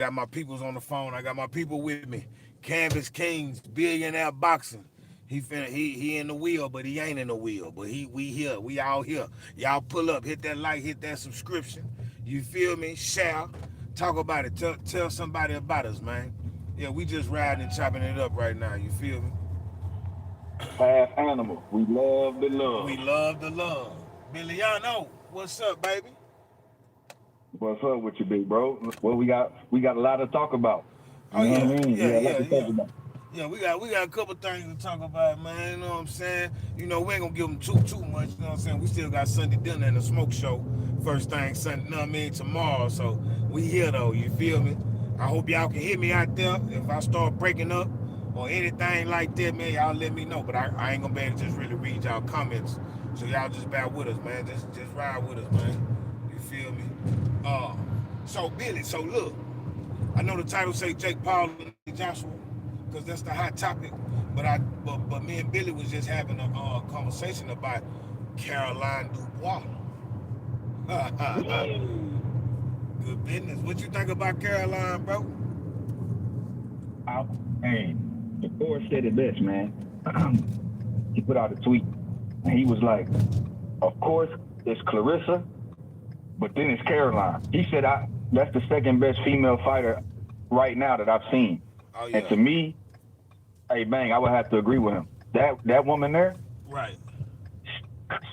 got my peoples on the phone. I got my people with me. Canvas Kingz, Billionaire Boxing. He in the wheel, but he ain't in the wheel. But we here. We all here. Y'all pull up, hit that like, hit that subscription. You feel me? Share. Talk about it. Tell somebody about us, man. Yeah, we just riding and chopping it up right now. You feel me? Half animal. We love the We love. love the love. Billiano, what's up, baby? What's up with you, big bro? Well, we got a lot to talk about. Oh You know what I yeah, mean? yeah, Yeah, a lot yeah, to yeah. talk about. Yeah, we got a couple things to talk about, man. You know what I'm saying? You know, we ain't gonna give them too much. You know what I'm saying? We still got Sunday dinner and the smoke show. First thing Sunday, you know what I mean, tomorrow. So we here though. You feel me? I hope y'all can hear me out there. If I start breaking up or anything like that, man, y'all let me know. But I ain't gonna be able to just really read y'all comments. So y'all just bear with us, man. Just ride with us, man. You feel me? Uh, so Billy, so look. I know the title say Jake Paul and Anthony Joshua, because that's the hot topic. But me and Billy was just having a conversation about Caroline Dubois. Good business. What you think about Caroline, bro? I, hey, the Ford said it best, man. He put out a tweet, and he was like, "Of course, it's Clarissa, but then it's Caroline." He said, "I that's the second best female fighter right now that I've seen." Oh And yeah, to me, hey, bang, I would have to agree with him. That woman there, right.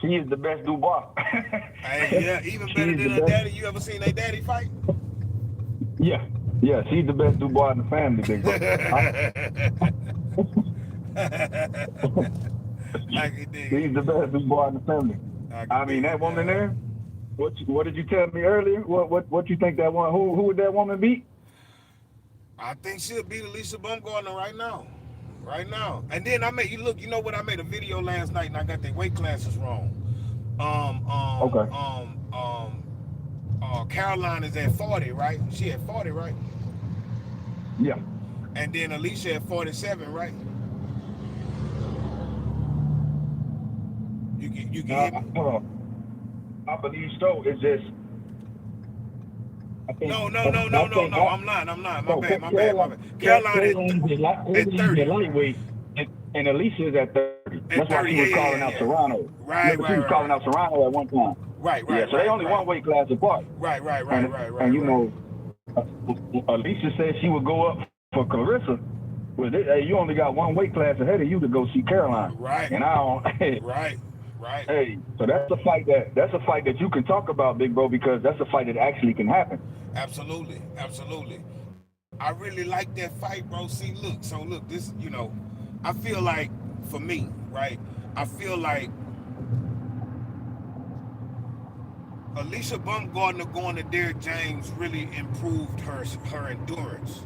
she is the best Dubois. Hey, yeah, even She better is than the her best. daddy. You ever seen their daddy fight? Yeah, yeah, she's the best Dubois in the family, big bro. I can dig it. She's the best Dubois in the family. I can I mean, dig that it, woman man. there. What did you tell me earlier? What you think that one? Who would that woman beat? I think she'll beat Alicia Baumgardner right now. Right now. And then I made you look, you know what? I made a video last night and I got the weight classes wrong. Um, um, Okay. um, um, Caroline is at 40, right? She at 40, right? Yeah. And then Alicia at 47, right? You can hit me? Hold on. I believe so. It's just I think No, no, I, no, I no, no, think no. I'm lying. I'm lying. My no bad. My bad. My Caroline bad. Caroline at Caroline's a 30. lightweight and Alicia's at 30. That's At why she 30. was Yeah, yeah, calling yeah, out yeah. Serrano. Right, Remember she right, was right, calling right. out Serrano at one time. Right, Yeah, right, so they right, only right. one weight class apart. Right, right, right, And right, and right, you right. know, Alicia said she would go up for Clarissa. Well, hey, you only got one weight class ahead of you to go see Caroline, Right, and I don't. right, right. Hey, so that's a fight that you can talk about, big bro, because that's a fight that actually can happen. Absolutely, absolutely. I really like that fight, bro. See, look, this, I feel like for me, right? I feel like Alicia Baumgardner going to Derrick James really improved her endurance.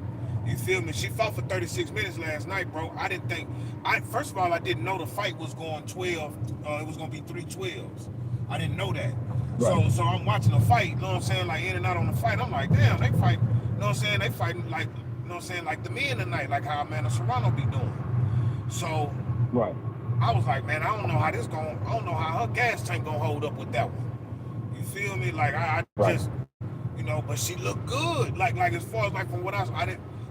You feel me? She fought for 36 minutes last night, bro. I didn't think. I first of all, I didn't know the fight was going 12. It was going to be 3 12s. I didn't know that. Right. So I'm watching the fight. You know what I'm saying? Like in and out on the fight. I'm like, damn, they fight. You know what I'm saying? They fighting like, you know what I'm saying? Like the men tonight, like how Amanda Serrano be doing. So Right. I was like, man, I don't know how this going. I don't know how her gas tank gonna hold up with that one. You feel me? Like I Right. just, but she looked good. Like as far as like from what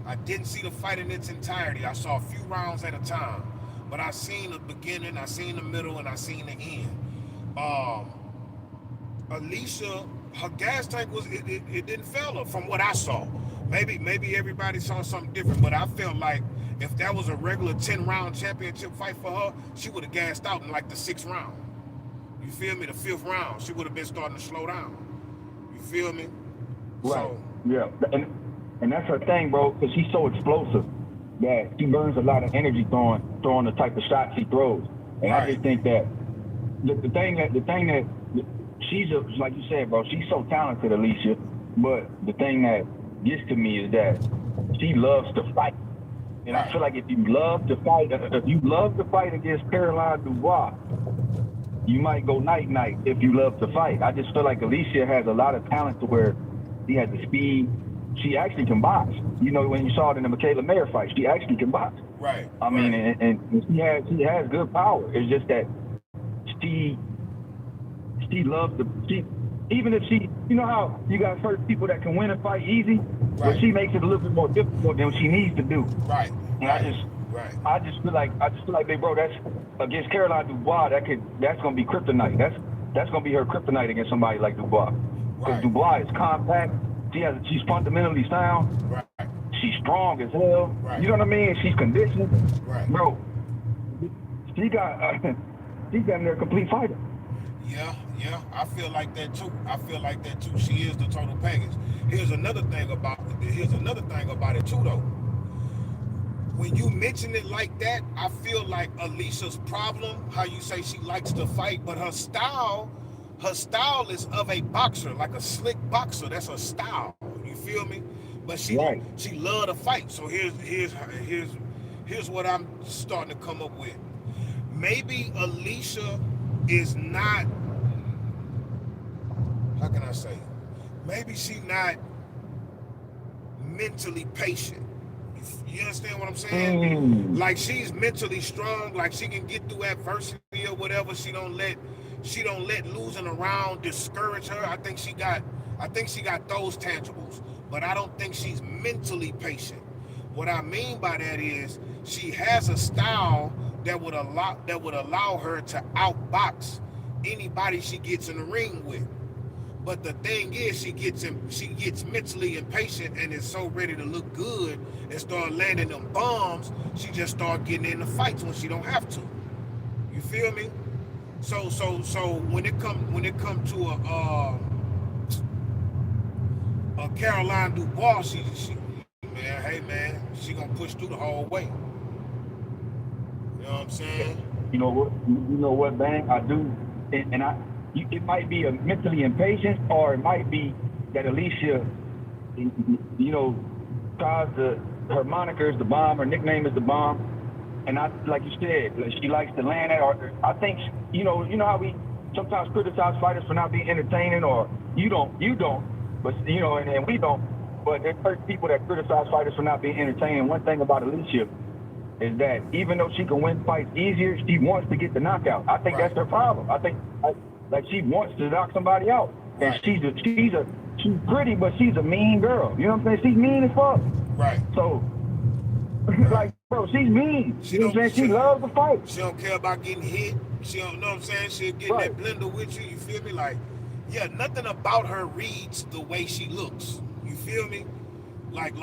I didn't see the fight in its entirety. I saw a few rounds at a time, but I seen the beginning, I seen the middle, and I seen the end. Um, Alicia, her gas tank it didn't fail her from what I saw. Maybe everybody saw something different, but I felt like if that was a regular 10 round championship fight for her, she would have gassed out in like the 6th round. You feel me? The 5th round, she would have been starting to slow down. You feel me? Right. So Yeah. And that's her thing, bro, because she's so explosive that she burns a lot of energy throwing the type of shots she throws. And I right, just think that the thing that she's like you said, bro, she's so talented, Alicia. But the thing that gets to me is that she loves to fight. And I right, feel like if you love to fight against Caroline Dubois, you might go night night if you love to fight. I just feel like Alicia has a lot of talent to where she has the speed. She actually can box. You know, when you saw it in the Michaela Mayer fight, she actually can box. right, I mean, right. and she has good power. It's just that she she loves to she even if she, you know how you got certain people that can win a fight easy, but Right. she makes it a little bit more difficult than what she needs to do. Right. And Right. I just feel like, big bro, that's against Caroline Dubois. That's gonna be kryptonite. That's gonna be her kryptonite against somebody like Dubois. Because Right. Dubois is compact. She's fundamentally sound. Right. She's strong as hell. Right. You know what I mean? She's conditioned. Right. Bro, she got she's damn near a complete fighter. Yeah, I feel like that too. She is the total package. Here's another thing about it too, though. When you mention it like that, I feel like Alicia's problem, how you say she likes to fight, but her style is of a boxer, like a slick boxer. That's her style. You feel me? But she love to fight. So here's what I'm starting to come up with. Maybe Alicia is not, how can I say? Maybe she not mentally patient. You understand what I'm saying? Like she's mentally strong, like she can get through adversity or whatever. She don't let losing around discourage her. I think she got those tangibles, but I don't think she's mentally patient. What I mean by that is she has a style that would allow her to outbox anybody she gets in the ring with. But the thing is, she gets mentally impatient and is so ready to look good and start landing them bombs. She just start getting into fights when she don't have to. You feel me? So when it come to a Caroline Dubois, she she gonna push through the whole way. You know what I'm saying? You know what, Bang? I do, and it might be a mentally impatient, or it might be that Alicia, tries her moniker is the Bomb, her nickname is the Bomb, and like you said, she likes to land it. Or I think you know how we sometimes criticize fighters for not being entertaining, or you don't, but and we don't. But there's certain people that criticize fighters for not being entertaining. One thing about Alicia is that even though she can win fights easier, she wants to get the knockout. I think that's her problem. I think like she wants to knock somebody out, and she's pretty, but she's a mean girl. You know what I'm saying? She's mean as fuck. Right. So, like, bro, she's mean. She loves to fight. She don't care about getting hit. She don't know what I'm saying. She'll get in that blender with you. You feel me? Like, yeah, nothing about her reads the way she looks. You feel me? Like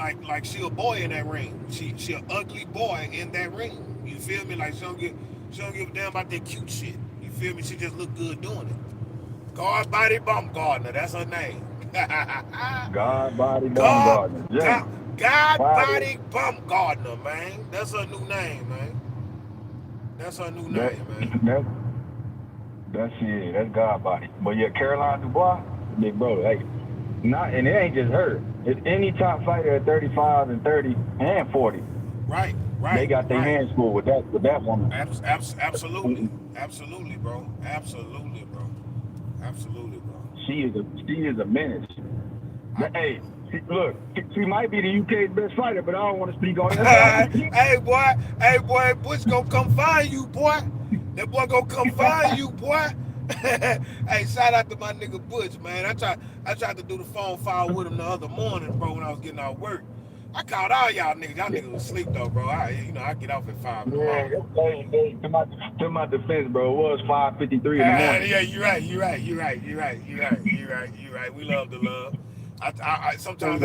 she a boy in that ring. She an ugly boy in that ring. You feel me? Like she don't give a damn about that cute shit. You feel me? She just look good doing it. Body Baumgardner, that's her name. Body Baumgardner. Body Baumgardner, man. That's her new name, man. That's her new name, man. That's it. That's Body. But yeah, Caroline Dubois, big bro, hey. And it ain't just her. It's any top fighter at 35 and 30 and 40. Right. They got their hands full with that woman. Absolutely, bro. She is a menace. Hey, look, she might be the UK's best fighter, but I don't want to speak on that. Hey boy, Butch gonna come find you, boy. That boy gonna come find you, boy. Hey, shout out to my nigga Butch, man. I tried to do the phone file with him the other morning, bro, when I was getting out work. I called all y'all niggas. Y'all niggas was asleep though, bro. I get off at 5 in the morning. Hey, to my defense, bro, it was 5:53 in the morning. Yeah, you're right. We love the love. Sometimes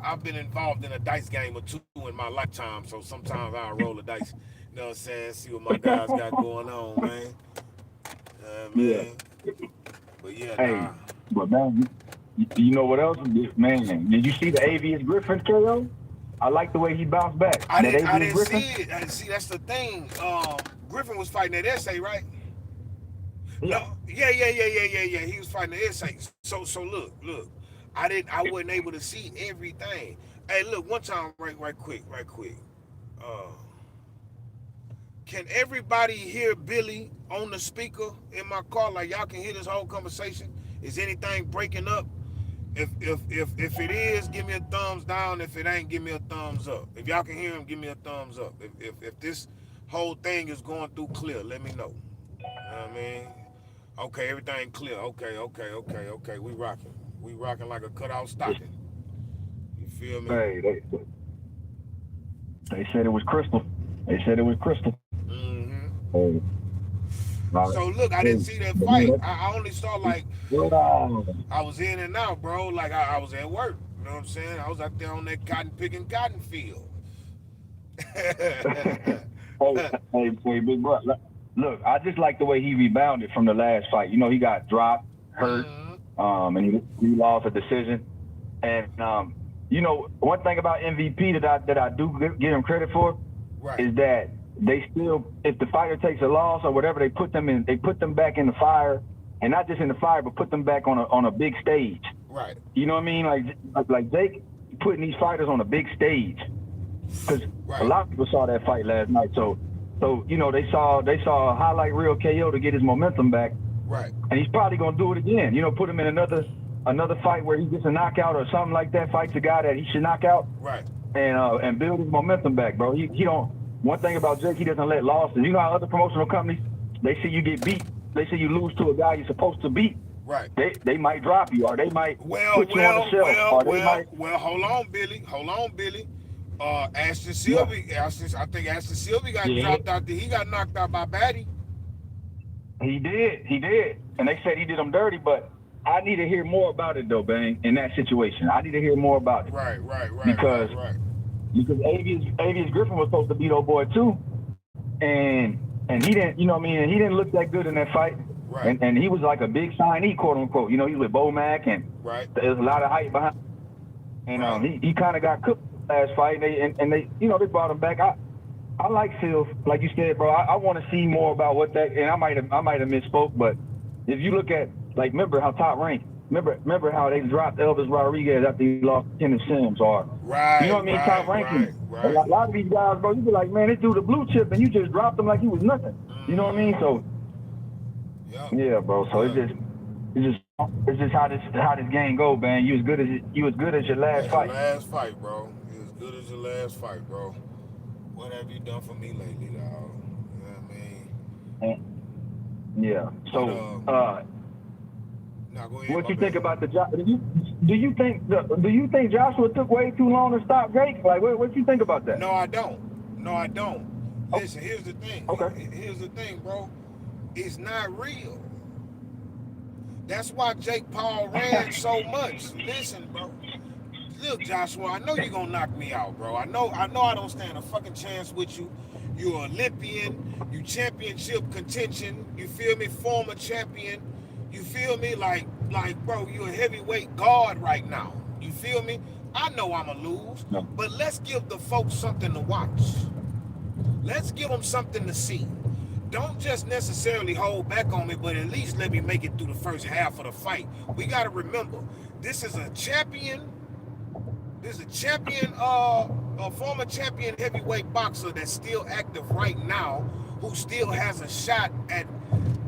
I've been involved in a dice game or two in my lifetime, so sometimes I'll roll the dice. You know what I'm saying? See what my guys got going on, man. Yeah. But yeah, hey, but man, you know what else? Man, did you see the Avionte Griffin KO? I like the way he bounced back. I didn't see it. See, that's the thing. Griffin was fighting that essay, right? Yeah. No, yeah. He was fighting the essay. So look. I wasn't able to see everything. Hey, look, one time, right quick. Can everybody hear Billy on the speaker in my car? Like y'all can hear this whole conversation? Is anything breaking up? If it is, give me a thumbs down. If it ain't, give me a thumbs up. If y'all can hear him, give me a thumbs up. If this whole thing is going through clear, let me know. You know what I mean? Okay, everything clear. Okay. We rocking. We rocking like a cutout stocking. You feel me? Hey, they said it was crystal. They said it was crystal. Mm-hmm. Hey, right. So look, I didn't Hey, see that but man, fight. I only saw like that's I was in and out, bro. Like I was at work. You know what I'm saying? I was out there on that cotton picking cotton field. hey, big bro. Look, I just like the way he rebounded from the last fight. You know, he got dropped, hurt, Mm-hmm. and he lost a decision. And you know, one thing about MVP that I do give him credit for Right, is that they still, if the fighter takes a loss or whatever, they put them back in the fire, and not just in the fire, but put them back on a big stage. right, You know what I mean? Like Jake putting these fighters on a big stage, because a right, lot of people saw that fight last night. So you know they saw a highlight reel KO to get his momentum back, right, and he's probably gonna do it again. You know, put him in another fight where he gets a knockout or something like that. Fights a guy that he should knock out, right. and build his momentum back, bro. He don't. One thing about Jake, he doesn't let losses. You know how other promotional companies, they see you get beat, they see you lose to a guy you're supposed to beat. Right. They might drop you, or they might Well, put you on the well, shelf, well, or they well, might. well. Hold on, Billy. Hold on, Billy. Ashton Yeah, Sylvie. I think Ashton Sylvie got yeah, dropped out. He got knocked out by Batty. he did, and they said he did him dirty, but I need to hear more about it though, Bang. In that situation, I need to hear more about it Right, right, right, because right, right, Avius Griffin was supposed to beat old boy too, and he didn't, you know what I mean, and he didn't look that good in that fight. right, And he was like a big signee, quote unquote. You know, he was with Bomac, and right, there's a lot of hype behind. And right. he kind of got cooked last fight, and they you know they brought him back. I like Silv, like you said, bro. I want to see more about what that. And I might have misspoke, but if you look at, like, remember how Top Rank, remember how they dropped Elvis Rodriguez after he lost to Kenneth Sims, or you know Right, what I mean, Top right, Ranking. right, A right. lot of these guys, bro, you be like, man, this dude a blue chip, and you just dropped him like he was nothing. You know what I mean? So Yep. yeah, bro. So Yep. it's just how this game go, man. You as good as your last As your fight. last fight, bro. You as good as your last fight, bro. What have you done for me lately, dog? You know what I mean? Yeah. But So now go ahead, what my you think bad. about do you think Joshua took way too long to stop Jake? Like, what you think about that? No, I don't. No, I don't. Oh, Listen, here's the thing. okay. Here's the thing, bro. It's not real. That's why Jake Paul ran so much. Listen, bro. Look, Joshua, I know you're gonna knock me out, bro. I don't stand a fucking chance with you. You're Olympian, you championship contention, you feel me, former champion, you feel me, like, bro, you're a heavyweight guard right now. You feel me? I know I'ma lose, No. but let's give the folks something to watch. Let's give them something to see. Don't just necessarily hold back on me, but at least let me make it through the first half of the fight. We gotta remember, this is a champion. This is a champion, a former champion heavyweight boxer that's still active right now, who still has a shot at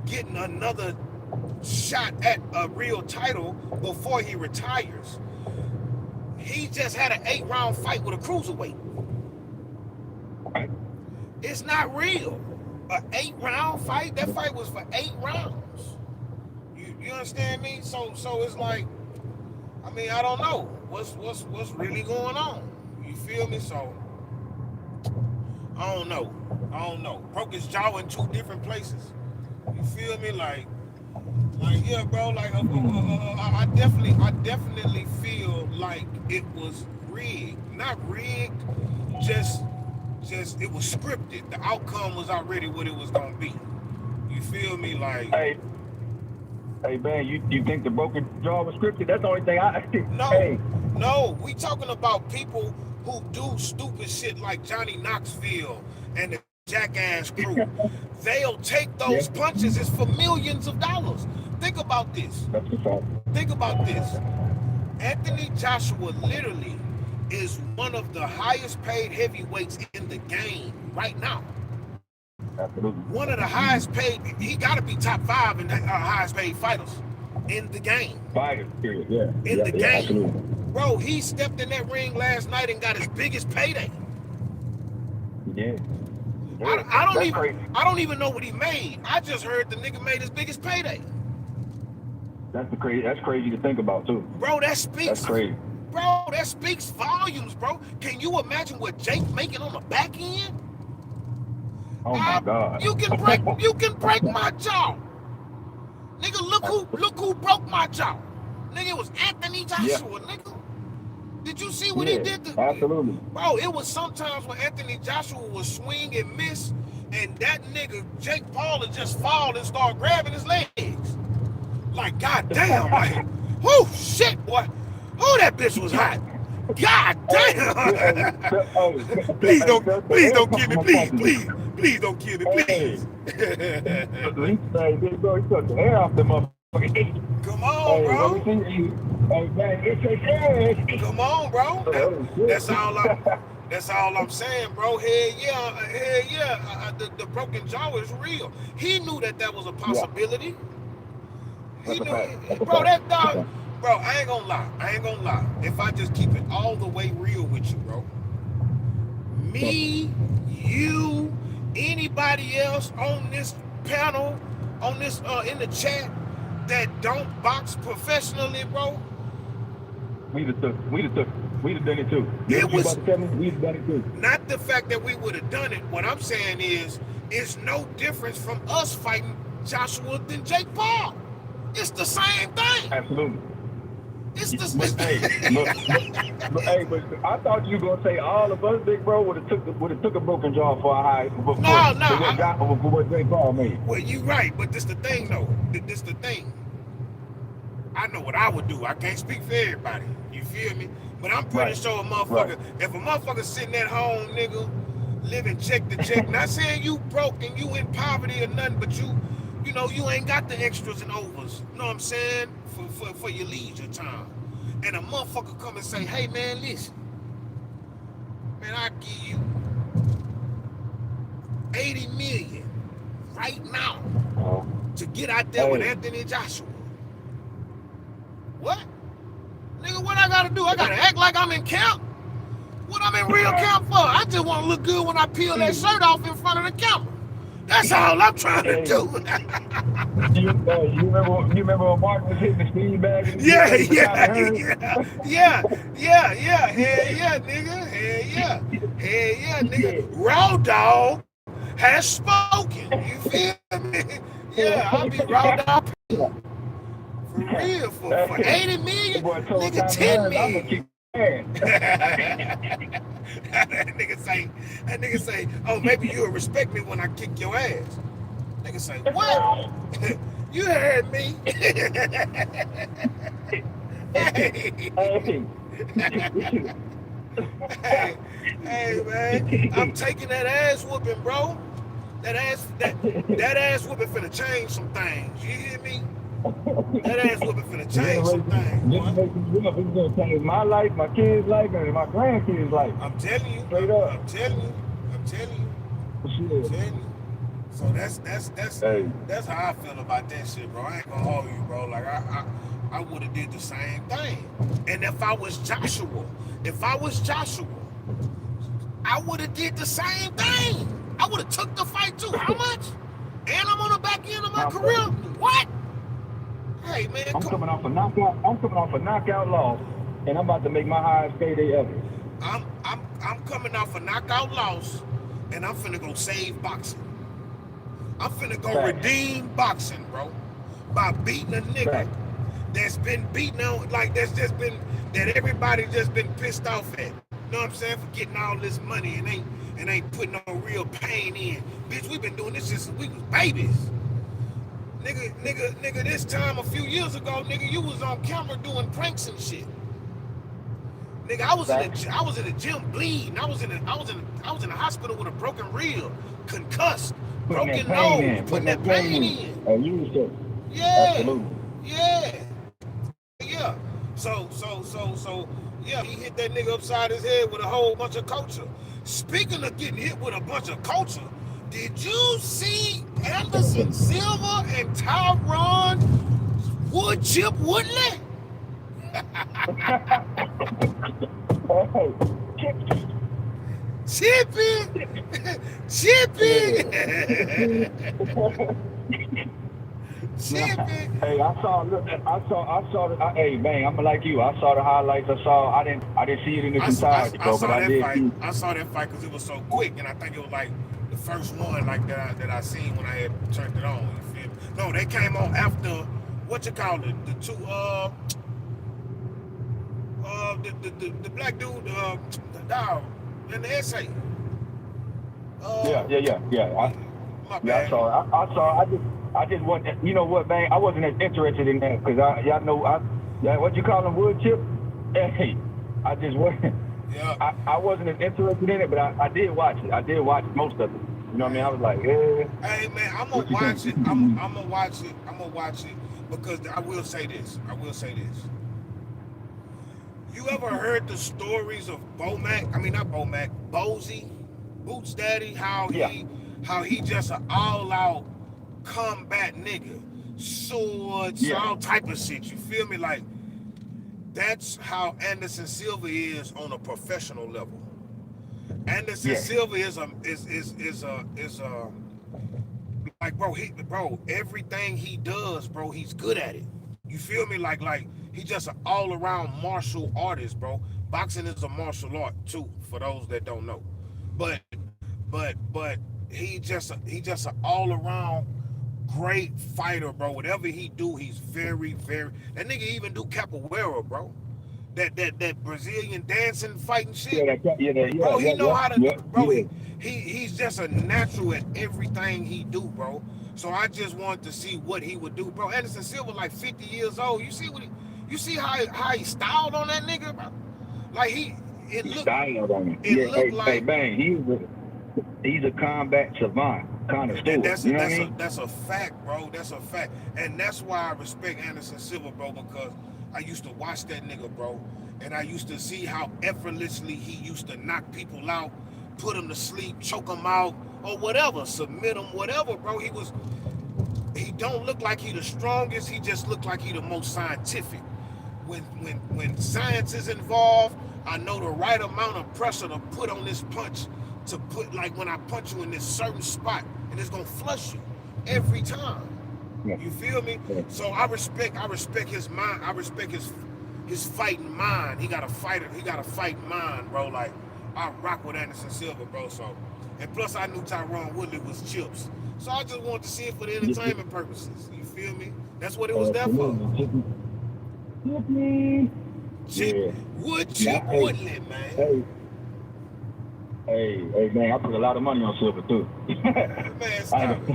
getting another shot at a real title before he retires. He just had an 8-round fight with a cruiserweight. It's not real. An 8-round fight? That fight was for 8 rounds. You understand me? So it's like, I mean, I don't know what's really going on. You feel me? So I don't know. Broke his jaw in 2 different places. You feel me? Like yeah, bro. Like I definitely feel like it was rigged. Not rigged, just it was scripted. The outcome was already what it was gonna be. You feel me? Like, Hey, man, you think the broken jaw was scripted? That's the only thing I. Hey, no. We talking about people who do stupid shit like Johnny Knoxville and the Jackass crew. They'll take yeah, those punches. It's for millions of dollars. Think about this. that's the fact. Think about this. Anthony Joshua literally is one of the highest paid heavyweights in the game right now. Absolutely. One of the highest paid. He got to be top 5 in the highest paid fighters in the game. Fighters, period. Yeah. In the game. Absolutely. Bro, he stepped in that ring last night and got his biggest payday. Yeah. Yeah, that's crazy. I don't even know what he made. I just heard the nigga made his biggest payday. That's crazy to think about too. Bro, that speaks. That's crazy. Bro, that speaks volumes, bro. Can you imagine what Jake making on the back end? Oh my God. You can break my jaw. Nigga, look who broke my jaw. Nigga, it was Anthony Joshua, nigga. Did you see what he did to absolutely. Bro, it was sometimes when Anthony Joshua was swing and miss, and that nigga Jake Paul would just fall and start grabbing his legs. Like, goddamn, like, whoo, shit, boy. Oh, that bitch was hot. God damn. Please don't kill me, please don't kill me, please. He took the air off the motherfucker. Come on, bro. Come on, bro. That's all I'm saying, bro. Hell yeah. The broken jaw is real. He knew that was a possibility. He knew, bro. That dog, bro. I ain't gonna lie. If I just keep it all the way real with you, bro. Me, you, anybody else on this panel, on this in the chat that don't box professionally, bro. We'd have done it too. It was we'd have done it too. Not the fact that we would have done it. What I'm saying is, it's no difference from us fighting Joshua than Jake Paul. It's the same thing. Absolutely. It's the same. But I thought you were gonna say all of us, big bro, would have took a broken jaw for a high. For what Jake Paul made. Well, you right, but this the thing though. This the thing. I know what I would do. I can't speak for everybody. You feel me? But I'm pretty sure a motherfucker, if a motherfucker sitting at home, nigga, living check to check, not saying you broke and you in poverty or nothing, but you know, you ain't got the extras and overs. You know what I'm saying? For your leisure time. And a motherfucker come and say, hey man, listen. Man, I give you 80 million right now to get out there with Anthony Joshua. What? Nigga, what I gotta do? I gotta act like I'm in camp? What I'm in real camp for? I just wanna look good when I peel that shirt off in front of the camera. That's all I'm trying to do. You remember when Martin was hitting the speed bag? Yeah, nigga. Raw Dog has spoken. You feel me? Yeah, I'll be Raw Dog. For real, for 80 million, nigga, 10 million. That nigga say, oh, maybe you'll respect me when I kick your ass. Nigga say, what? You heard me. Hey, man, I'm taking that ass whooping, bro. That ass whooping finna change some things. You hear me? That ass whooping finna change some things. It's gonna change my life, my kids' life, and my grandkids' life. I'm telling you. Straight up. I'm telling you. So that's how I feel about that shit, bro. I ain't gonna hold you, bro. Like I would have did the same thing. And if I was Joshua, I would have did the same thing. I would have took the fight too. How much? And I'm on the back end of my career. What? Hey man, I'm coming off a knockout loss, and I'm about to make my highest payday ever. I'm coming off a knockout loss, and I'm finna go save boxing. I'm finna go redeem boxing, bro, by beating a nigga that's been beaten on, like that everybody just been pissed off at. You know what I'm saying? For getting all this money and ain't putting no real pain in. Bitch, we've been doing this since we was babies. Nigga, this time a few years ago, nigga, you was on camera doing pranks and shit. Nigga, I was in the gym bleeding. I was in the hospital with a broken rib, concussed, broken nose, putting that pain in. And you was there. Yeah. Absolutely. Yeah. So yeah, he hit that nigga upside his head with a whole bunch of culture. Speaking of getting hit with a bunch of culture, did you see Anderson Silva and Tyron Woodchip Woodley? Chippy. Chippy. Chippy. Hey, hey, man, I'm like you. I saw the highlights. I didn't see it in its entirety, I bro, but saw I that did fight. see. I saw that fight because it was so quick, and I think it was like the first one like that I seen when I had turned it on. You feel me? No, they came on after what you call it, the two the black dude the dog in the essay. Uh, Yeah. my Yeah, I bad. saw it. I saw it. I just want. You know what, man? I wasn't as interested in that because y'all know, what you call them, wood chip. Hey, I just wasn't. Yeah. I wasn't as interested in it, but I did watch it. I did watch most of it. You know what I mean? I was like, yeah. Hey man, I'm gonna What you think? watch it. I'm gonna watch it. I'm gonna watch it because I will say this. I will say this. You ever heard the stories of Bomac? I mean, not Bomac, Bozy, Boots Daddy. Yeah, How he just an all-out combat nigga, swords, yeah, all type of shit. You feel me? Like that's how Anderson Silva is on a professional level. Anderson yeah, Silva is a like bro, everything he does, bro, he's good at it. You feel me? Like he's just an all around martial artist, bro. Boxing is a martial art too, for those that don't know. But but he just an all around great fighter, bro. Whatever he do, he's very that nigga even do capoeira, bro. That Brazilian dancing fighting shit. Bro, he know how to do, bro. yeah. He's just a natural at everything he do, bro. So I just wanted to see what he would do, bro. Anderson Silva like 50 years old. You see how he styled on that nigga, bro? Like it He's looked styled on it. it Yeah, looked hey, like man, he's a combat savant, kind of that, steward. You know what I mean? that's a fact, bro. That's a fact, and that's why I respect Anderson Silva, bro, because I used to watch that nigga, bro, and I used to see how effortlessly he used to knock people out, put them to sleep, choke them out, or whatever, submit them, whatever, bro. He don't look like he the strongest. He just look like he the most scientific. When science is involved, I know the right amount of pressure to put on this punch to put like when I punch you in this certain spot and it's gonna flush you every time. Yeah, You feel me? yeah. So I respect his mind. I respect his fighting mind. He got a fighting mind, bro. Like I rock with Anderson Silva, bro. So and plus I knew Tyron Woodley was chips. So I just wanted to see it for the Yeah, entertainment purposes. You feel me? That's what it was there for. absolutely. Chippy. Chip Yeah. Chip Hey, Woodley, man. hey, hey, man, I put a lot of money on Silver too. Man, stop it.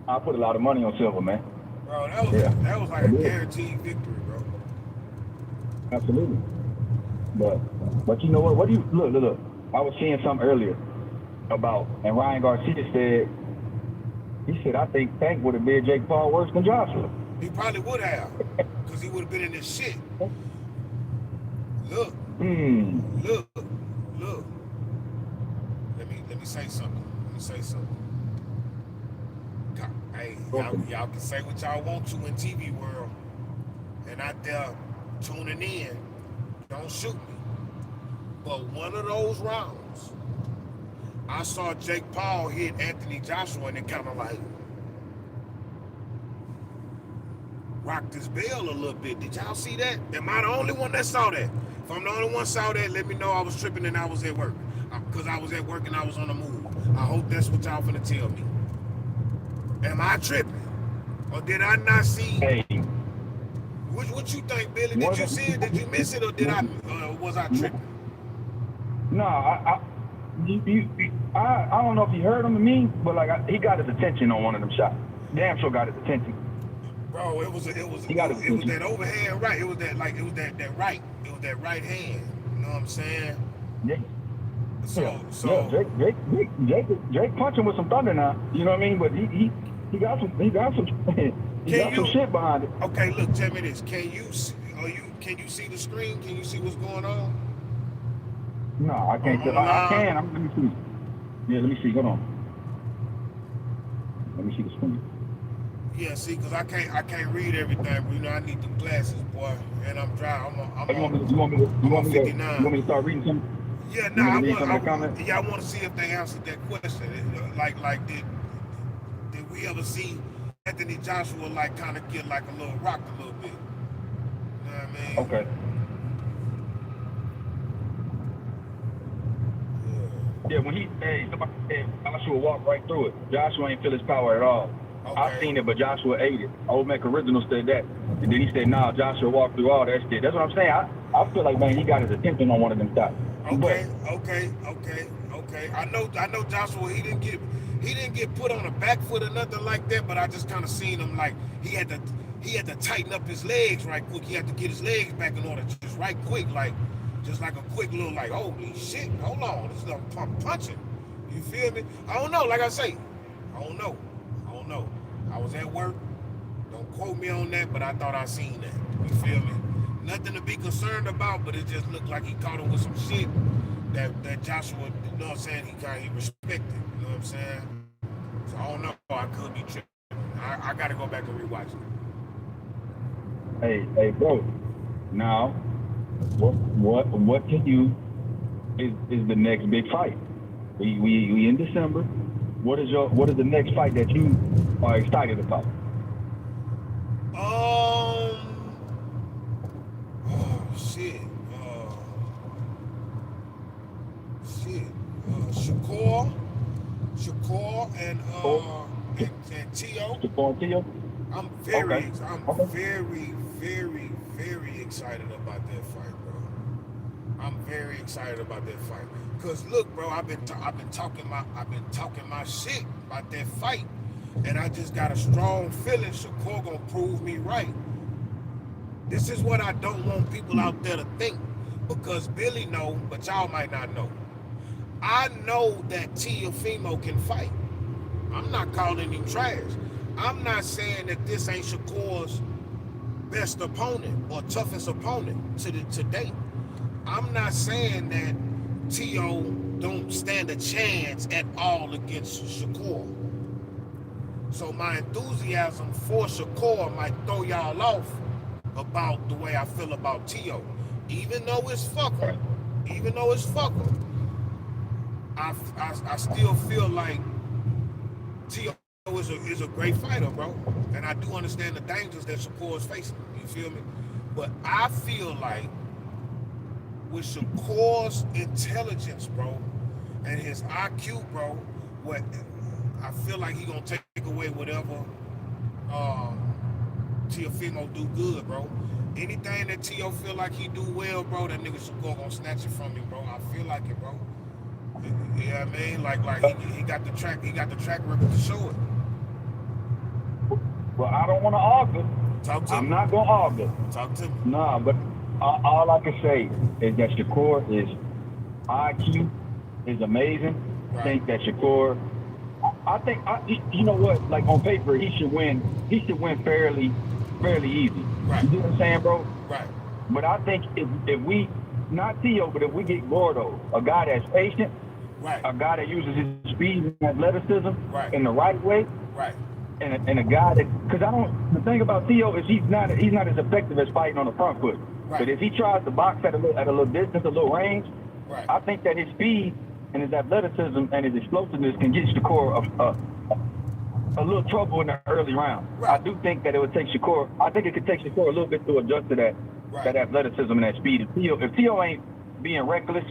I put a lot of money on Silver, man. Bro, Yeah, that was like I a did. guaranteed victory, bro. Absolutely. But you know what? What do you look? I was seeing something earlier about, and Ryan Garcia said, he said, I think Tank would have been Jake Paul worse than Joshua. He probably would have, because he would have been in this shit. Look, Hmm. look. Let me say something. Hey, y'all can say what y'all want to in TV world, and out there tuning in, don't shoot me. But one of those rounds, I saw Jake Paul hit Anthony Joshua, and it kind of like rocked his bell a little bit. Did y'all see that? Am I the only one that saw that? If I'm the only one saw that, let me know I was tripping and I was at work. Because I was at work and I was on the move. I hope that's what y'all finna tell me. Am I tripping? Or did I not see? Hey, What you think, Billy? Did you see it? Did you miss it? Or was I tripping? no, I don't know if he heard him or me, but like he got his attention on one of them shots. Damn sure got his attention. Bro, it was He got his that attention. overhand right. It was that right. It was that right hand. You know what I'm saying? Yeah. So Drake punching with some thunder now. You know what I mean? But he got some he got some shit behind it. Okay, look, tell me this. Can you see the screen? Can you see what's going on? No, I can't. On the I can. line? Let me see. Yeah, let me see. Hold on. Let me see the screen. Yeah, see, cause I can't read everything. But you know, I need the glasses, boy. And I'm driving. I'm You want me to 59. start reading something? Yeah, You no, want me to read some of the comments? I want to see if they answered that question. Like, did we ever see Anthony Joshua like kind of get like a little rocked a little bit? You know what I mean? Okay. Yeah, when somebody said Joshua walked right through it. Joshua ain't feel his power at all. Okay. I seen it, but Joshua ate it. Old Mac Original said that. And then he said, nah, Joshua walked through all that shit. That's what I'm saying. I feel like, man, he got his attention on one of them shots. Okay. I know Joshua, he didn't get put on a back foot or nothing like that, but I just kind of seen him like he had to tighten up his legs right quick. He had to get his legs back in order just right quick, just like a quick little like, holy shit, hold on, this is a punching. You feel me? I don't know, like I say, I don't know. I was at work. Don't quote me on that, but I thought I seen that. You feel me? Nothing to be concerned about, but it just looked like he caught him with some shit that Joshua, you know what I'm saying, he respected. You know what I'm saying? So I don't know. I could be tripping. I got to go back and rewatch it. Hey, bro. Now, what to you is the next big fight? We in December. What is the next fight that you are excited about? Shit. Shakur and Teo. Shakur and Teo? I'm very excited about that fight, bro. I'm very excited about that fight. Cause look, bro, I've been talking my shit about that fight, and I just got a strong feeling Shakur gonna prove me right. This is what I don't want people out there to think, because Billy know, but y'all might not know. I know that Teofimo can fight. I'm not calling him trash. I'm not saying that this ain't Shakur's best opponent or toughest opponent to date. I'm not saying that Teo don't stand a chance at all against Shakur. So my enthusiasm for Shakur might throw y'all off about the way I feel about Teo. Even though it's fucker, I still feel like Teo is a great fighter, bro. And I do understand the dangers that Shakur is facing. You feel me? But I feel like with Shakur's intelligence, bro, and his IQ, bro, I feel like he gonna take away whatever Teofimo do good, bro. Anything that Teo feel like he do well, bro, that nigga Shakur gonna snatch it from him, bro. I feel like it, bro. You know what I mean? Like he got the track record to show it. Well, I don't want to argue. Talk to me. I'm not gonna argue. Talk to me. Nah, but all I can say is that Shakur IQ is amazing. Right. I think that Shakur, you know what? Like on paper, he should win fairly easy. Right. You know what I'm saying, bro? Right. But I think if we, not Teo, but if we get Gordo, a guy that's patient, right, a guy that uses his speed and athleticism right, in the right way, right, and a guy that, because the thing about Teo is he's not as effective as fighting on the front foot. Right. But if he tries to box at a little distance, a little range, right, I think that his speed and his athleticism and his explosiveness can get Shakur a little trouble in the early round. Right. I do think that it would take Shakur. I think it could take Shakur a little bit to adjust to that, right, that athleticism and that speed. If Teo ain't being reckless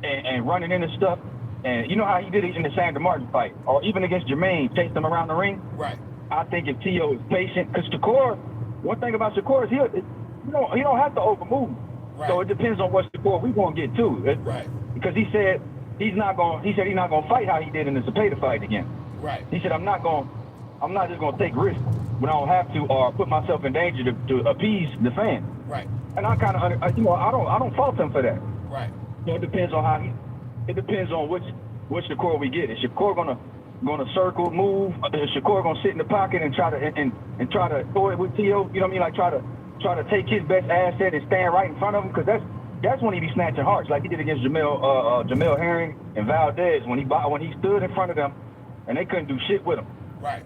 and running into stuff, and you know how he did it in the Sandra Martin fight, or even against Jermaine, chased him around the ring. Right. I think if Teo is patient, because Shakur, one thing about Shakur is he don't have to overmove. Right. So it depends on what Shakur we gonna get to. Right. Because he said he's not gonna fight how he did in the Zepeda fight again. Right. He said I'm not just gonna take risks when I don't have to, or put myself in danger to appease the fan. Right. And I kind of, I don't fault him for that. Right. So it depends on which Shakur we get. Is Shakur gonna circle, move? Is Shakur gonna sit in the pocket and try to throw it with Teo? You know what I mean? Like try to take his best asset and stand right in front of him, because that's when he be snatching hearts, like he did against Jamel Herring and Valdez when he stood in front of them and they couldn't do shit with him. Right.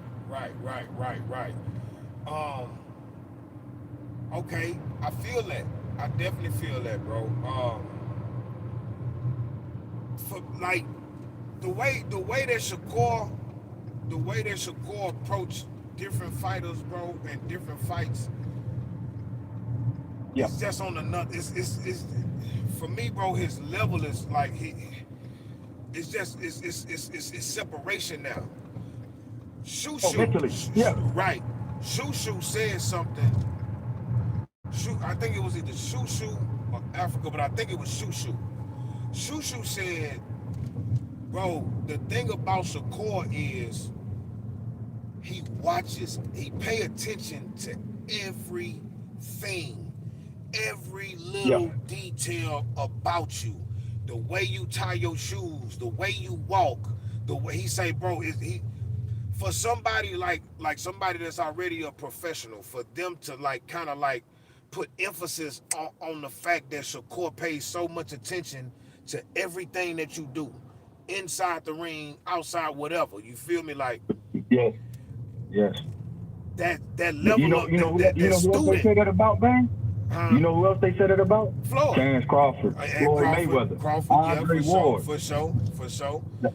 Okay, I feel that. I definitely feel that, bro. for like the way that Shakur approached different fighters, bro, and different fights. Yeah. It's just on another. It's for me, bro. His level is like It's just it's separation now. Mentally. Yeah. Right. Shushu said something. I think it was either Shushu or Africa, but I think it was Shushu. Shushu said, bro, the thing about Shakur is he pay attention to everything, every little detail about you. The way you tie your shoes, the way you walk, the way he say, bro, for somebody like somebody that's already a professional, for them to like kind of like put emphasis on the fact that Shakur pays so much attention to everything that you do, inside the ring, outside, whatever. You feel me? Like yes. That level of that who else they say that about, man? You know who else they said it about? Floyd. Terrence Crawford, Floyd Mayweather, Andre Ward. For sure.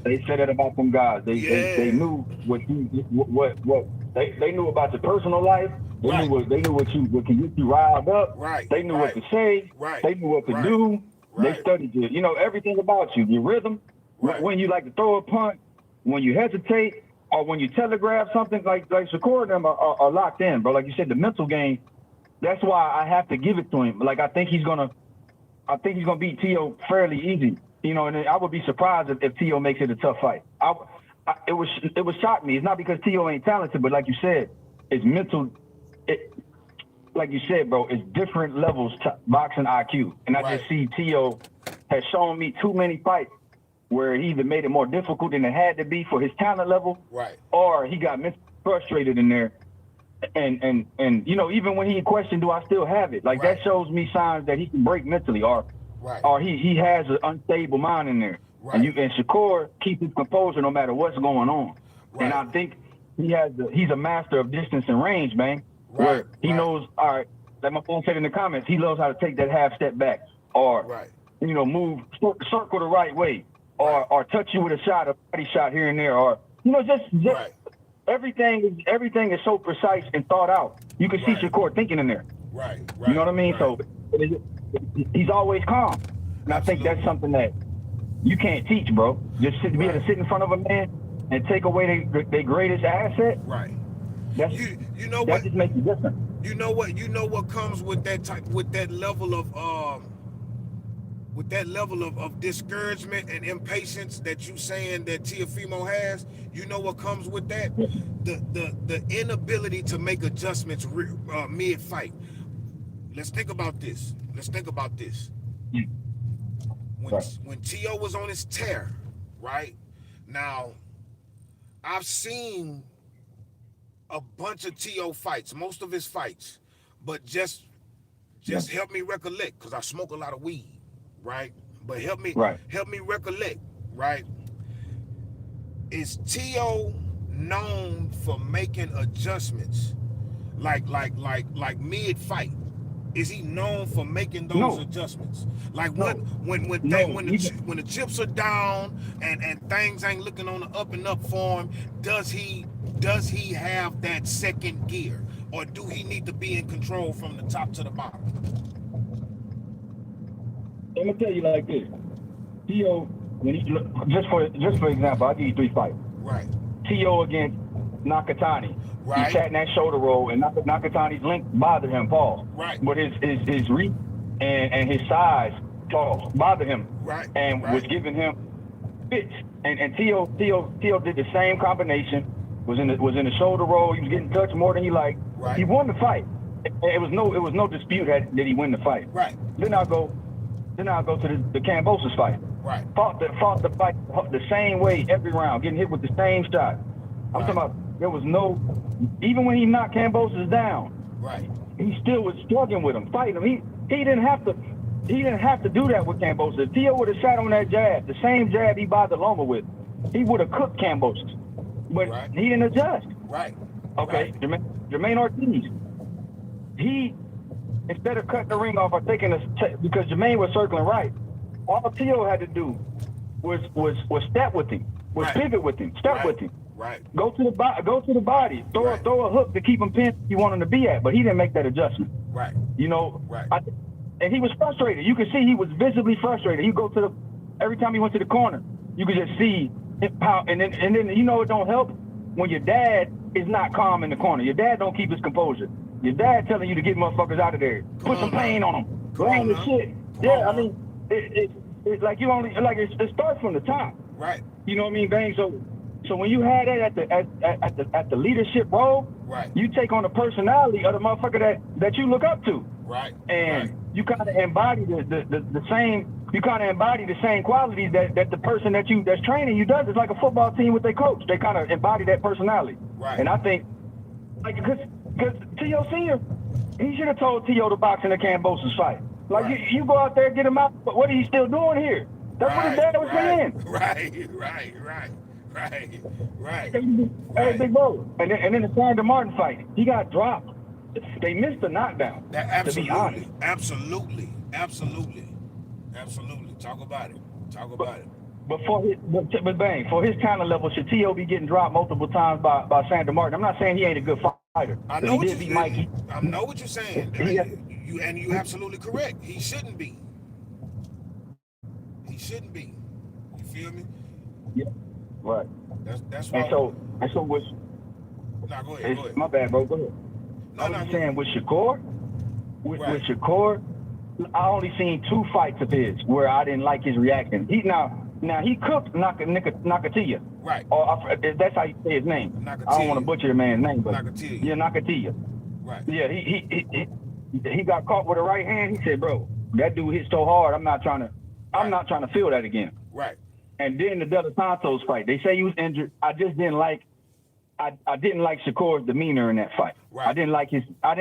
They said it about them guys. They knew what they knew about your personal life. They knew what can get you riled up. Right. They knew what to say. Right. They knew what to do. Right. They studied everything about you, your rhythm, when you like to throw a punch, when you hesitate, or when you telegraph something. Like Shakur and them are locked in, bro. Like you said, the mental game. That's why I have to give it to him. Like I think he's gonna beat Teo fairly easy. And I would be surprised if Teo makes it a tough fight. It would shock me. It's not because Teo ain't talented, but like you said, it's mental. Like you said, bro, it's different levels to boxing IQ. And I just see Teo has shown me too many fights where he either made it more difficult than it had to be for his talent level, or he got mentally frustrated in there. And even when he questioned, do I still have it? Like that shows me signs that he can break mentally, or he has an unstable mind in there. And Shakur keeps his composure no matter what's going on. And I think he's a master of distance and range, man. Where he knows, all right, like my phone said in the comments, he knows how to take that half step back, or move circle the right way, or touch you with a body shot here and there, or just everything is so precise and thought out. You can see Shakur thinking in there. You know what I mean? So he's always calm. And I think that's something that you can't teach, bro. Just be able to sit in front of a man and take away their greatest asset. That just makes it different. You know what comes with that level of discouragement and impatience that you saying that Teofimo has. You know what comes with that? The inability to make adjustments mid-fight. Let's think about this. When Teo was on his tear, right? Now, I've seen a bunch of Teo fights, most of his fights, but just help me recollect, because I smoke a lot of weed, right? But help me recollect, right? Is Teo known for making adjustments like mid-fight? Is he known for making those adjustments? Like when the chips are down and things ain't looking on the up and up for him, does he have that second gear, or do he need to be in control from the top to the bottom? I'm gonna tell you like this. Teo, just for example, I'll give you 3 fights. Teo against Nakatani. He sat in that shoulder roll, and Nakatani's length bothered him, Paul. But his reach and his size, Paul, bothered him. And was giving him fits. And Teo did the same combination. Was in the shoulder roll. He was getting touched more than he liked. He won the fight. It was no dispute that he win the fight. Then I'll go to the Kambosos fight. Fought the fight the same way every round, getting hit with the same shot. I'm talking about there was no, even when he knocked Kambosos down, he still was struggling with him, fighting him. He didn't have to do that with Kambosos. If Teo would have shot on that jab, the same jab he bothered Loma with, he would have cooked Kambosos. But he didn't adjust. Okay. Jermaine Ortiz, he, instead of cutting the ring off or taking because Jermaine was circling right, all Teo had to do was step with him, was Right. pivot with him, step Right. with him. Right. Go to the body, Right. throw a hook to keep him pinned you want him to be at, but he didn't make that adjustment. Right. You know, Right. And he was frustrated. You could see he was visibly frustrated. He go to every time he went to the corner, you could just see how. And then you know it don't help when your dad is not calm in the corner. Your dad don't keep his composure. Your dad telling you to get motherfuckers out of there, put some pain on them, blame the shit. Yeah, I mean, it's like you only like it starts from the top. Right. You know what I mean, Bang? So when you had that at the leadership role, right, you take on the personality of the motherfucker that you look up to. Right. And right. you kind of embody the same. You kind of embody the same qualities that the person that's training you does. It's like a football team with their coach. They kind of embody that personality. Right. And I think, like, because T.O. Senior, he should have told T.O. to box in the Cambosos fight. Like, right. you go out there, get him out. But what are you still doing here? That's what his dad was saying. Right. Hey, big bro. And then the Sandra Martin fight, he got dropped. They missed the knockdown. To be honest. Absolutely. Talk about it. But Bang, for his talent level, should T.O. be getting dropped multiple times by Sandra Martin? I'm not saying he ain't a good fighter. I know what you're saying. Mikey. I know what you're saying. You're absolutely correct. He shouldn't be. You feel me? Yeah. Right. That's why. And so with. Nah, go ahead. My bad, bro. Go ahead. No, I was saying with Shakur, with Shakur, I only seen 2 fights of his where I didn't like his reaction. He cooked Nakatiya. Right. Or that's how you say his name. Nakatiya. I don't want to butcher the man's name, but Nakatiya. Yeah, Nakatiya. Right. Yeah, he got caught with a right hand. He said, "Bro, that dude hit so hard. I'm not trying to feel that again." Right. And then the De Los Santos fight, they say he was injured. I just didn't like. I didn't like Shakur's demeanor in that fight. Right. I didn't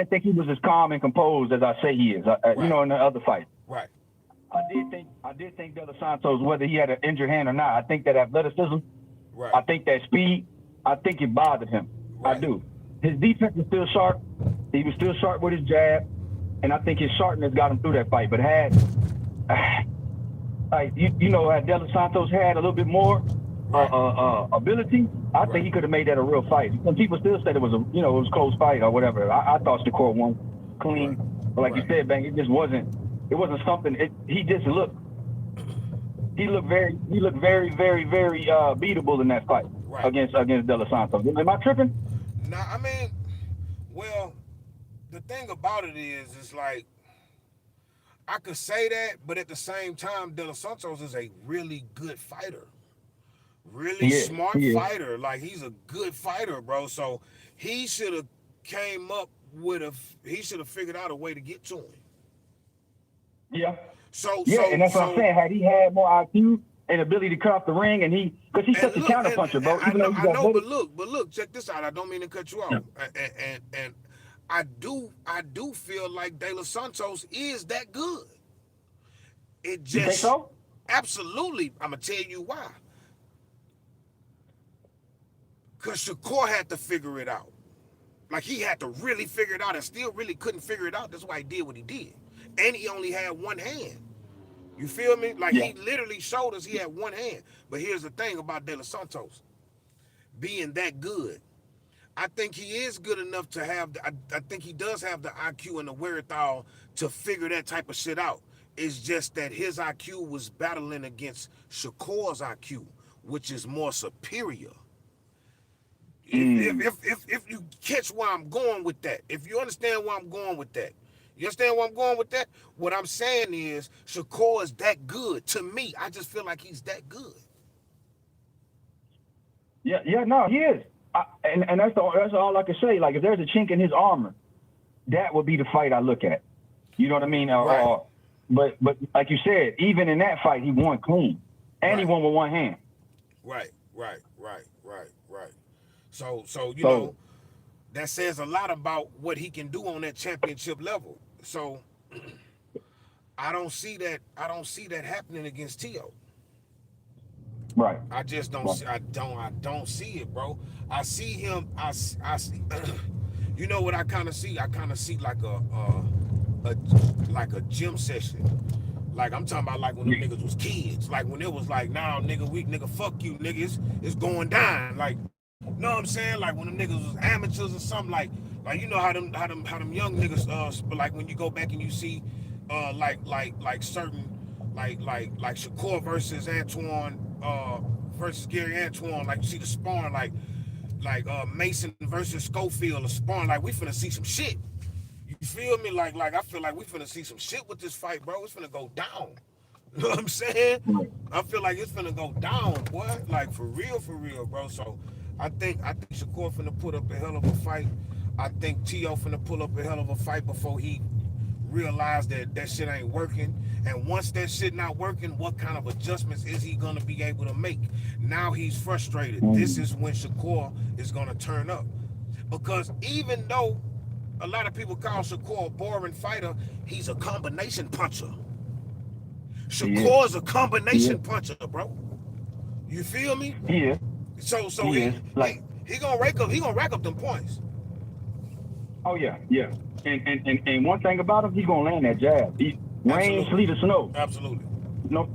think he was as calm and composed as I say he is. Right. You know, in the other fight. Right. I did think De Los Santos, whether he had an injured hand or not, I think that athleticism, right. I think that speed, I think it bothered him. Right. I do. His defense was still sharp. He was still sharp with his jab, and I think his sharpness got him through that fight. But had De Los Santos had a little bit more ability, I think he could have made that a real fight. Some people still said it was a close fight or whatever. I thought Shakur won clean, but like you said, Bang, it just wasn't. It wasn't something. He looked very, very, very beatable in that fight against De Los Santos. Am I tripping? Nah, I mean, well, the thing about it is, it's like I could say that, but at the same time, De Los Santos is a really good fighter. Really smart fighter. Like, he's a good fighter, bro. So he should have he should have figured out a way to get to him. Yeah. And that's what I'm saying. Had he had more IQ and ability to cut off the ring, because he's such a counterpuncher, bro. I know, but look, check this out. I don't mean to cut you off. Yeah. And I do feel like De Los Santos is that good. It just, you think so? Absolutely. I'm gonna tell you why. Because Shakur had to figure it out. Like, he had to really figure it out and still really couldn't figure it out. That's why he did what he did. And he only had one hand. You feel me? Like, he literally showed us he had one hand. But here's the thing about De Los Santos. Being that good, I think he is good enough to have, I think he does have the IQ and the wherewithal to figure that type of shit out. It's just that his IQ was battling against Shakur's IQ, which is more superior. If you catch where I'm going with that, if you understand where I'm going with that, you understand where I'm going with that? What I'm saying is Shakur is that good. To me, I just feel like he's that good. No, he is. And that's all I can say. Like, if there's a chink in his armor, that would be the fight I look at. You know what I mean? Right. But like you said, even in that fight, he won clean. And he won with one hand. Right. So you know, that says a lot about what he can do on that championship level. So I don't see that happening against T.O. Right. I just don't see, I don't see it, bro. I see him, I see you know what I kind of see? I kind of see like a gym session. Like I'm talking about like when them niggas was kids. Like when it was like, nah, nigga, fuck you, nigga. It's going down. Like, you know what I'm saying? Like when them niggas was amateurs or something. Like you know how them young niggas like when you go back and you see like certain like Shakur versus Antoine versus Gary Antoine. Like you see the sparring like Mason versus Schofield or sparring. Like we finna see some shit. You feel me? Like I feel like we finna see some shit with this fight, bro. It's finna go down. You know what I'm saying? I feel like it's finna go down, boy. Like for real, bro. So I think Shakur finna put up a hell of a fight. I think Tio finna pull up a hell of a fight before he realize that shit ain't working. And once that shit not working, what kind of adjustments is he gonna be able to make? Now he's frustrated. This is when Shakur is gonna turn up. Because even though a lot of people call Shakur a boring fighter, he's a combination puncher. Shakur is a combination puncher, bro. You feel me? Yeah. So he gonna rack up them points. Oh yeah. And one thing about him, he's gonna land that jab. Rain, sleet, or snow. Absolutely. No,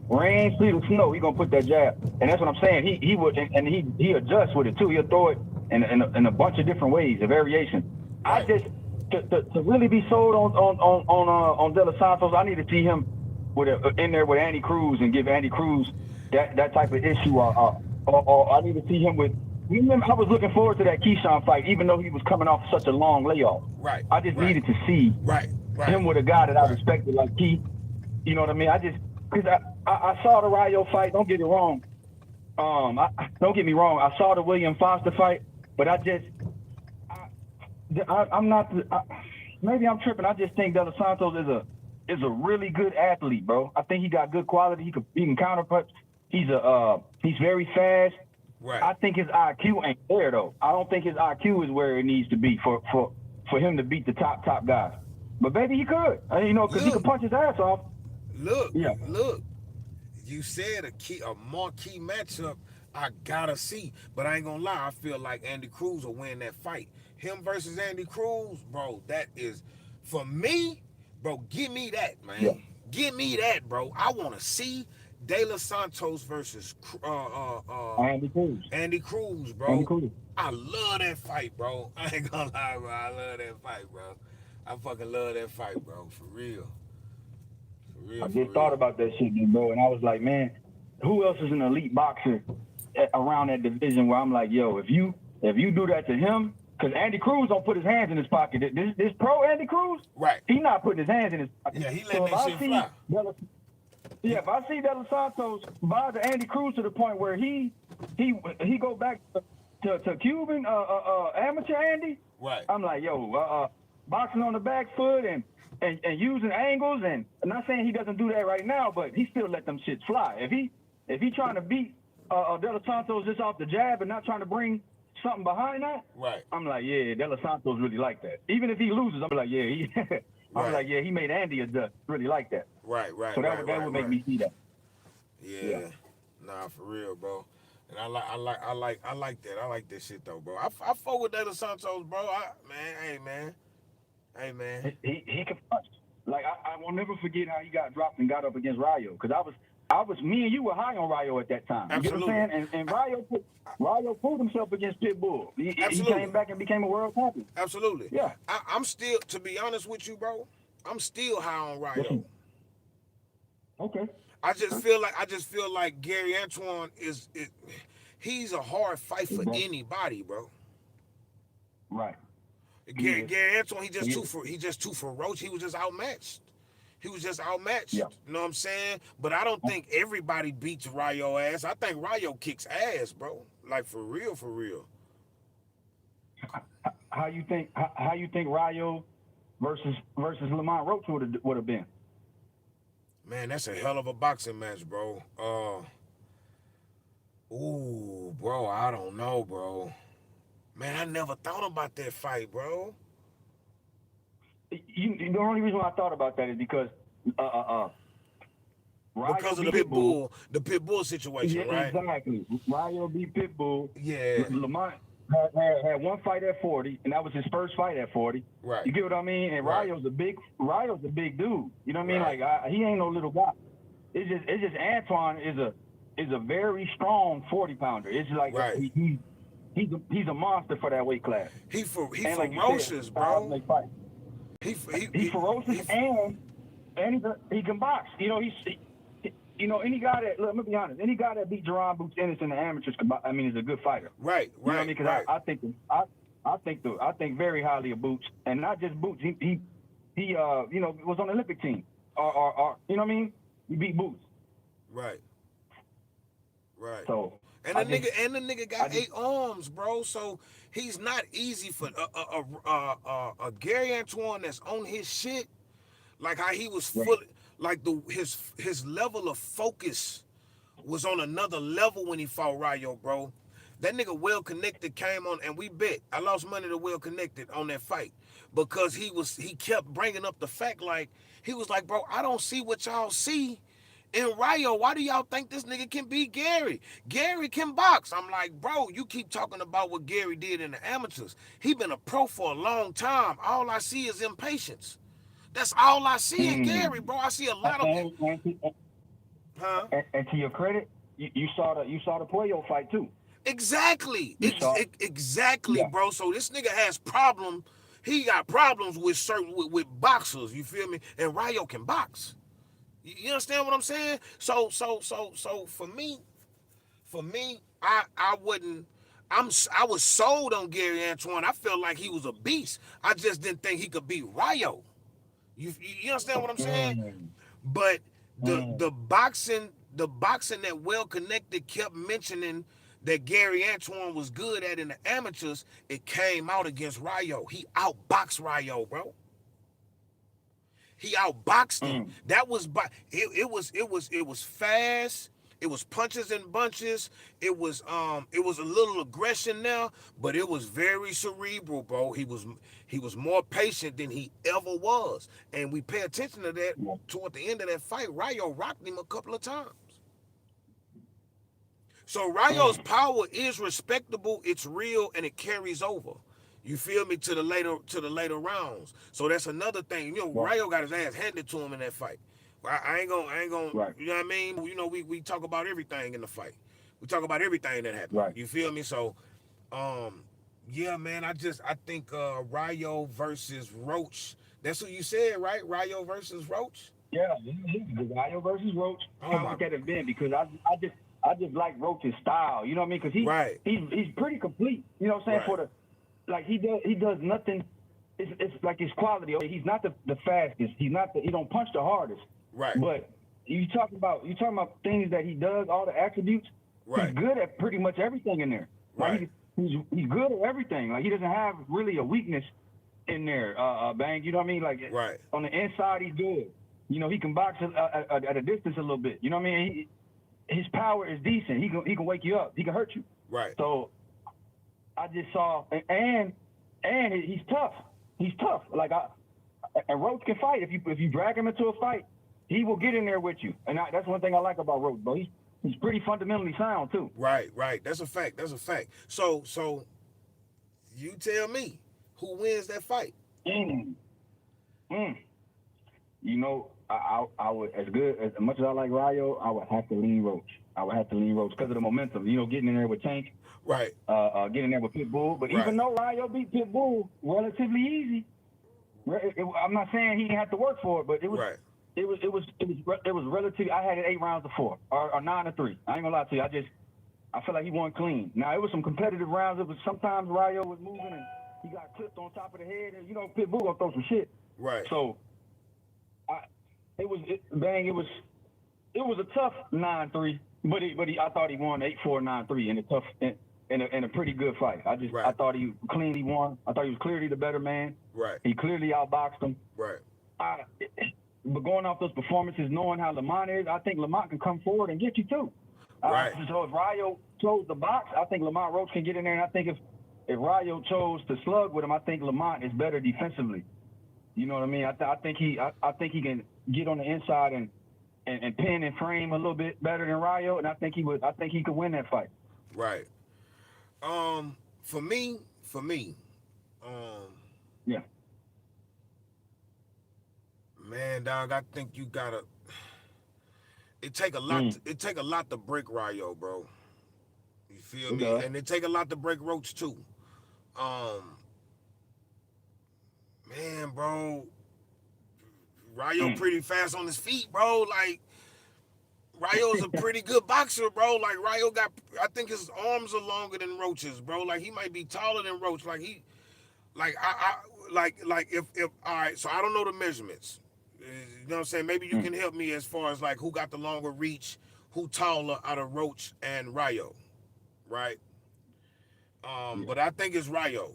rain, sleet, or snow. He's gonna put that jab, and that's what I'm saying. He would, and he adjusts with it too. He'll throw it in a bunch of different ways, a variation. Right. I just to really be sold on De Los Santos, I need to see him in there with Andy Cruz and give Andy Cruz that type of issue. Or I need to see him with. I was looking forward to that Keyshawn fight, even though he was coming off such a long layoff. Right. I just needed to see him with a guy that I respected like Key. You know what I mean? Because I saw the Rayo fight. Don't get it wrong. Don't get me wrong. I saw the William Foster fight, but I'm not. Maybe I'm tripping. I just think De Los Santos is a really good athlete, bro. I think he got good quality. He can counterpunch. He's very fast. Right. I think his IQ ain't there though. I don't think his IQ is where it needs to be for him to beat the top guys. But maybe he could, because he could punch his ass off. Look. You said a marquee matchup. I gotta see, but I ain't gonna lie. I feel like Andy Cruz will win that fight. Him versus Andy Cruz, bro. That is for me, bro. Give me that, man. Yeah. Give me that, bro. I want to see De Los Santos versus Andy Cruz. Andy Cruz, bro. Andy Cruz. I love that fight, bro. I ain't gonna lie, bro. I love that fight, bro. I fucking love that fight, bro. For real. I just thought about that shit, bro, and I was like, man, who else is an elite boxer around that division where I'm like, yo, if you do that to him, because Andy Cruz don't put his hands in his pocket. This pro Andy Cruz, right? He not putting his hands in his pocket. Yeah, he letting that shit fly. If I see De Los Santos bother Andy Cruz to the point where he go back to Cuban amateur Andy, right? I'm like, yo, boxing on the back foot and using angles, and I'm not saying he doesn't do that right now, but he still let them shits fly. If he trying to beat De Los Santos just off the jab and not trying to bring something behind that, right? I'm like, yeah, De Los Santos really like that. Even if he loses, I'm like, yeah, he made Andy really like that. Right. So that would make me see that. Yeah. Nah, for real, bro. And I like that. I like that shit though, bro. I fuck with De Los Santos, bro. Hey man. He can punch. Like I will never forget how he got dropped and got up against Rayo, because me and you were high on Rayo at that time. Absolutely. You know what I'm saying? And Rayo pulled himself against Pitbull. He came back and became a world champion. Absolutely. Yeah. I'm still, to be honest with you, bro, I'm still high on Rayo. Okay. I just feel like Gary Antoine he's a hard fight for anybody, bro. Right. Gary Antoine, he just too for Roach. He was just outmatched. Yeah. You know what I'm saying? But I don't think everybody beats Rayo ass. I think Rayo kicks ass, bro. Like for real. How you think Rayo versus Lamont Roach would have been? Man, that's a hell of a boxing match, bro. Bro, I don't know, bro. Man, I never thought about that fight, bro. The only reason why I thought about that is because Rayo because of the Pitbull situation, right? Exactly. Rayo beat Pitbull. Yeah. had one fight at 40, and that was his first fight at 40. Right. You get what I mean? And Right. Rayo's a big dude. You know what I mean? Right. Like he ain't no little guy. It's just Antoine is a very strong 40 pounder. It's like Right. he's a monster for that weight class. He Like ferocious, bro. He's ferocious and he can box. You know, any guy that, let me be honest, any guy that beat Jerron Boots Ennis in the amateurs, is a good fighter. Right, You know what I mean? Because I think very highly of Boots, and not just Boots. He was on the Olympic team, or you know what I mean? He beat Boots. Right. Right. So. And the nigga got 8 arms, bro. So he's not easy for a Gary Antoine that's on his shit. Like how he was fully, like his level of focus was on another level when he fought Rayo, bro. That nigga Well Connected came on, and we bet. I lost money to Well Connected on that fight because he kept bringing up the fact, like he was like, bro, I don't see what y'all see in Rayo. Why do y'all think this nigga can beat Gary? Gary can box. I'm like, bro, you keep talking about what Gary did in the amateurs. He been a pro for a long time. All I see is impatience. That's all I see in Gary, bro. I see a lot of. And to your credit, you saw the Puello fight too. Exactly. Exactly, bro. So this nigga has problem. He got problems with with boxers. You feel me? And Rayo can box. You understand what I'm saying? So for me, I wouldn't. I was sold on Gary Antoine. I felt like he was a beast. I just didn't think he could beat Rayo. You understand what I'm saying? But the boxing that Well Connected kept mentioning that Gary Antoine was good at in the amateurs, it came out against Rayo. He outboxed Rayo, bro. He outboxed him. That was it was fast. It was punches and bunches. It was a little aggression now, but it was very cerebral, bro. He was more patient than he ever was. And we pay attention to that toward the end of that fight. Rayo rocked him a couple of times. So Rayo's power is respectable, it's real, and it carries over. You feel me, to the later rounds. So that's another thing. You know, Rayo got his ass handed to him in that fight. I ain't gonna right. You know what I mean? You know, we talk about everything in the fight. We talk about everything that happened. Right. You feel me? So yeah, man, I think Rayo versus Roach. That's what you said, right? Rayo versus Roach? Yeah, Rayo versus Roach. I look at it then because I just like Roach's style. You know what I mean? Because he's pretty complete. You know what I'm saying? Right. He does nothing. It's like his quality. He's not the fastest. He don't punch the hardest. Right. But you talking about things that he does, all the attributes. Right. He's good at pretty much everything in there. Right. Like he's good at everything. Like he doesn't have really a weakness in there. Bang. You know what I mean? Like on the inside, he's good. You know, he can box at a distance a little bit. You know what I mean? His power is decent. He can wake you up. He can hurt you. Right. So I just saw, and he's tough. He's tough. Like and Roach can fight. If you drag him into a fight, he will get in there with you. And that's one thing I like about Roach, bro. He's pretty fundamentally sound too. Right. That's a fact. So you tell me who wins that fight. You know, I would, as much as I like Rayo, I would have to lean Roach. Because of the momentum. You know, getting in there with Tank. Right. Getting in there with Pitbull. But even though Rayo beat Pitbull relatively easy, I'm not saying he didn't have to work for it, but it was it was relatively. I had it 8 rounds to 4 or 9 to 3. I ain't gonna lie to you. I feel like he won clean. Now it was some competitive rounds. It was sometimes Rayo was moving and he got clipped on top of the head, and you know Pitbull gonna throw some shit. Right. So it was a tough 9-3, but I thought he won 8-4, 9-3 in a tough in a pretty good fight. I thought he cleanly won. I thought he was clearly the better man. Right. He clearly outboxed him. Right. But going off those performances, knowing how Lamont is, I think Lamont can come forward and get you too. Right. So if Rayo chose the box, I think Lamont Roach can get in there, and I think if Rayo chose to slug with him, I think Lamont is better defensively. You know what I mean? I think he can get on the inside and pin and frame a little bit better than Rayo, and I think he could win that fight. Right. for me, Yeah. man, dog, I think you gotta. It take a lot. Mm. It take a lot to break Rayo, bro. You feel It me? does. And it take a lot to break Roach too. Um, man, bro, Rayo Mm. pretty fast on his feet, bro. Like Rayo's a pretty good boxer, bro. Like Rayo got, I think his arms are longer than Roach's, bro. Like he might be taller than Roach. Like like if all right. So I don't know the measurements. You know what I'm saying? Maybe you Mm. can help me as far as like who got the longer reach, who taller out of Roach and Rayo, right? Yeah. But I think it's Rayo.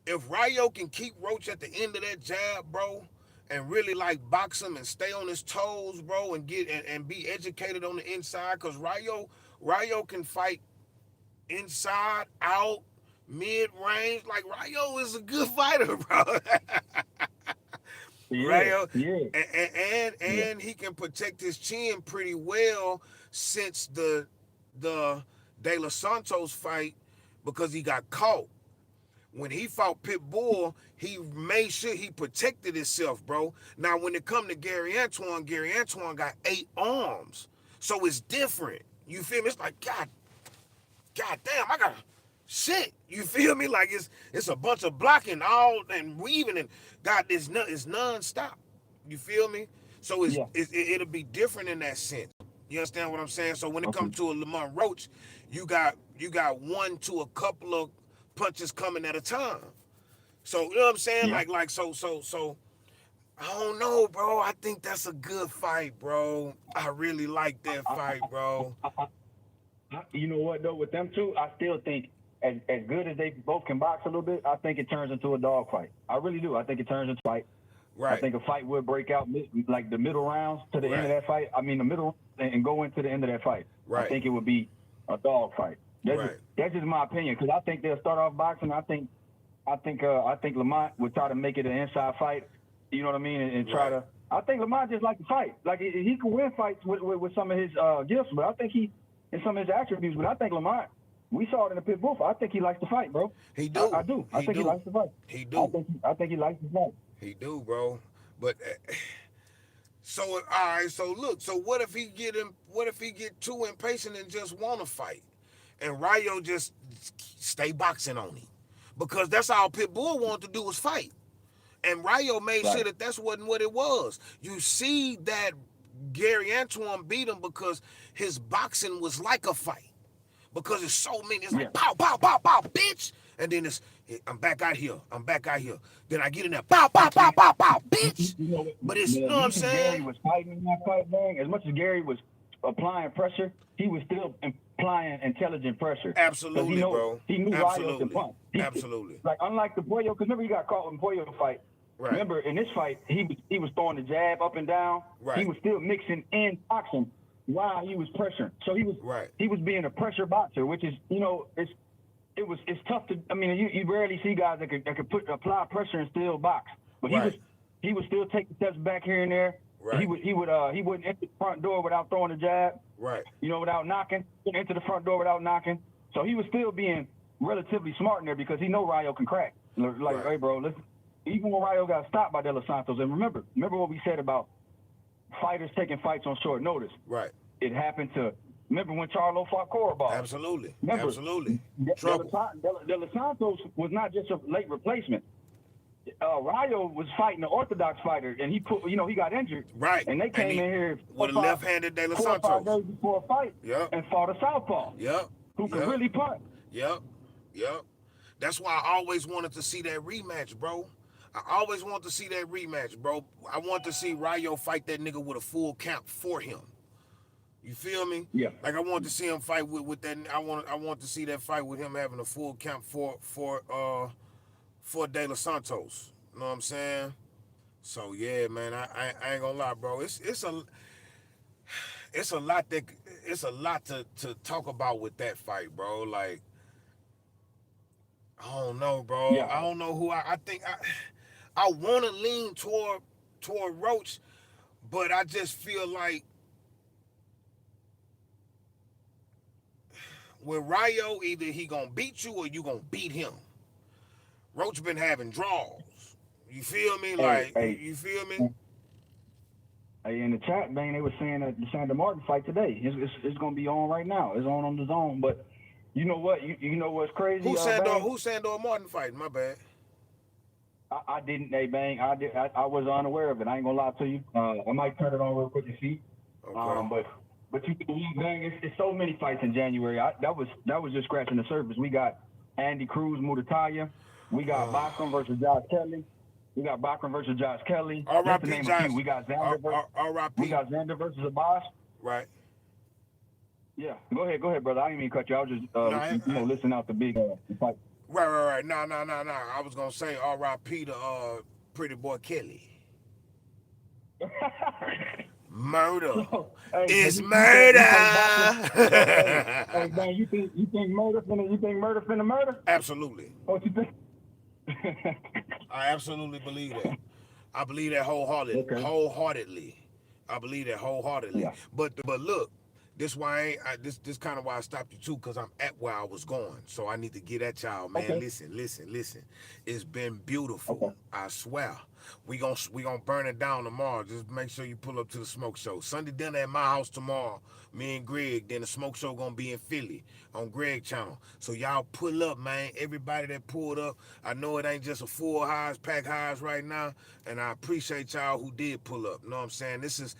If Rayo can keep Roach at the end of that jab, bro, and really like box him and stay on his toes, bro, and and be educated on the inside, cause Rayo can fight inside, out, mid range. Like Rayo is a good fighter, bro. Yeah. Rayo, Yeah. Yeah. and he can protect his chin pretty well since the De Los Santos fight because he got caught. When he fought Pitbull, he made sure he protected himself, bro. Now, when it come to Gary Antoine got 8 arms. So it's different. You feel me? It's like, God damn, I got shit. You feel me? Like it's a bunch of blocking all and weaving and God, it's non-stop. You feel me? So Yeah. it'll be different in that sense. You understand what I'm saying? So when it Okay. comes to a Lamont Roach, you got one to a couple of punches coming at a time. So you know what I'm saying? Yeah. So I don't know, bro. I think that's a good fight, bro. I really like that fight, bro. You know what though? With them two, I still think as good as they both can box a little bit, I think it turns into a dog fight. I really do. I think it turns into a fight. I Right, think a fight would break out like the middle rounds to the end of right, that fight. I mean, the middle and go into the end of that fight. I right, think it would be a dog fight. right, That's just my opinion because I think they'll start off boxing. I think Lamont would try to make it an inside fight. You know what I mean? And try right. to. I think Lamont just like to fight. Like he can win fights with some of his gifts, but I think he and some of his attributes. But I think Lamont, we saw it in the pit bull. I think he likes to fight, bro. He do. I do. I He think he do. likes to fight. He do. I think he likes to fight. He do, bro. But so all right. So look. So what if he get him? What if he get too impatient and just want to fight, and Rayo just stay boxing on him? Because that's all Pitbull wanted to do was fight. And Rayo made sure Right. that that's wasn't what it was. You see that Gary Antoine beat him because his boxing was like a fight. Because it's so many, it's Yeah. like pow, pow, pow, pow, bitch. And then it's I'm back out here. I'm back out here. Then I get in there, pow, pow, pow, pow, pow, bitch. You know, But it's you know what I'm as much as Gary saying? was fighting in that fight, man, as much as Gary was applying pressure, he was still applying intelligent pressure. Absolutely, bro. He knew Rayo could Absolutely. punch. Absolutely. Like unlike the Pollo, because remember he got caught in Pollo fight. Right. Remember in this fight, he was throwing the jab up and down. Right. He was still mixing in boxing while he was pressuring. So Right. he was being a pressure boxer, which is it's tough to. I mean, you rarely see guys that could apply pressure and still box. But Right. he was still taking steps back here and there. Right. He wouldn't enter the front door without throwing a jab. Right. You know, without knocking. Couldn't enter the front door without knocking. So he was still being relatively smart in there because he know Rayo can crack. Like, Right. hey, bro, listen. Even when Rayo got stopped by De Los Santos, and remember what we said about fighters taking fights on short notice. Right. It happened to. Remember when Charlo fought Corobal? Absolutely. Remember, Absolutely. De Trouble. Los Santos was not just a late replacement. Rayo was fighting an orthodox fighter, and he got injured. Right. And they came in here with a left-handed De Los 4 or 5 Santos. days before a fight Yep. and fought a southpaw Yep. who could Yep. really punch. Yep. Yep. That's why I always wanted to see that rematch, bro. I always want to see that rematch, bro. I want to see Rayo fight that nigga with a full count for him. You feel me? Yeah. Like I want to see him fight with that. I want to see that fight with him having a full count for De Los Santos. You know what I'm saying? So yeah, man. I ain't gonna lie, bro. It's a lot to talk about with that fight, bro. Like I don't know, bro. Yeah. I don't know who I think I want to lean toward Roach, but I just feel like with Rayo, either he gonna beat you or you gonna beat him. Roach been having draws. You feel me? Hey, Like hey, you feel me? hey, in the chat, man, they were saying that the Sandra Martin fight today. It's gonna be on right now. It's on the zone. But you know what? You know what's crazy, Bang? Who Sandor Martin fighting? My bad. I didn't, hey, Bang. I was unaware of it. I ain't gonna lie to you. I might turn it on real quick and see. Okay. But you Bang, it's so many fights in January. That was just scratching the surface. We got Andy Cruz, Mutataya. We got Bachman versus Josh Kelly. We got Bachman versus Josh Kelly. Just to R.I.P. name a Josh. few. We got Xander versus Abbas. Right. Yeah, go ahead, brother. I didn't mean to cut you. I was just, listening out the big fight. Right. No. I was gonna say R.I.P. to Pretty Boy Kelly. Murder. Hey, It's you murder. Hey, man, you think murder finna murder? Absolutely. What you think? I absolutely believe that. I believe that wholeheartedly. I believe that wholeheartedly. Yeah. But look, this why this kind of why I stopped you too, because I'm at where I was going. So I need to get at y'all, man. Okay. Listen. It's been beautiful. Okay. I swear. We gonna burn it down tomorrow. Just make sure you pull up to the smoke show. Sunday dinner at my house tomorrow. Me and Greg. Then the smoke show gonna be in Philly on Greg channel. So y'all pull up, man. Everybody that pulled up. I know it ain't just a full highs, pack highs right now, and I appreciate y'all who did pull up. You know what I'm saying? This is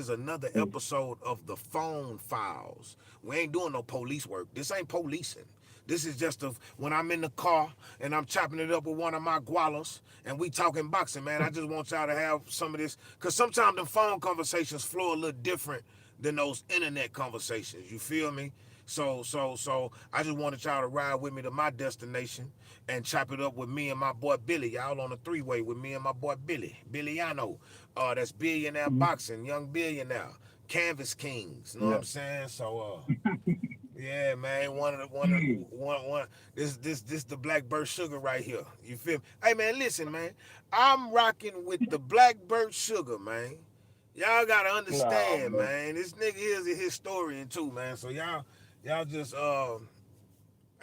another episode of the Phone Files. We ain't doing no police work. This ain't policing. This is just when I'm in the car and I'm chopping it up with one of my gualas and we talking boxing, man. I just want y'all to have some of this, because sometimes the phone conversations flow a little different than those internet conversations. You feel me? So I just wanted y'all to ride with me to my destination and chop it up with me and my boy Billy. Y'all on a three-way with me and my boy Billiano. That's Billionaire Boxing, young billionaire. Canvas Kingz. You know what I'm saying? So yeah, man. This the Blackbird Sugar right here. You feel me? Hey, man, listen, man. I'm rocking with the Blackbird Sugar, man. Y'all gotta understand, man. This nigga is a historian too, man. So y'all just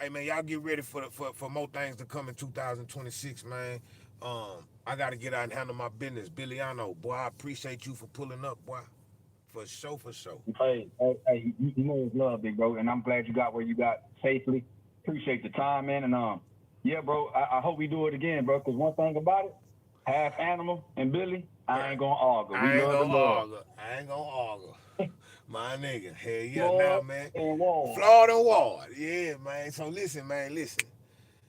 hey, man, y'all get ready for more things to come in 2026, man. I gotta get out and handle my business, Billiano. Boy, I appreciate you for pulling up, boy. For sure. Hey, you know it's love, big bro, and I'm glad you got where you got safely. Appreciate the time, man, and yeah, bro. I hope we do it again, bro. Because one thing about it, half animal and Billy, I ain't gonna argue. I ain't gonna argue. My nigga, hell yeah, now, man. Florida and Ward, yeah, man. So listen.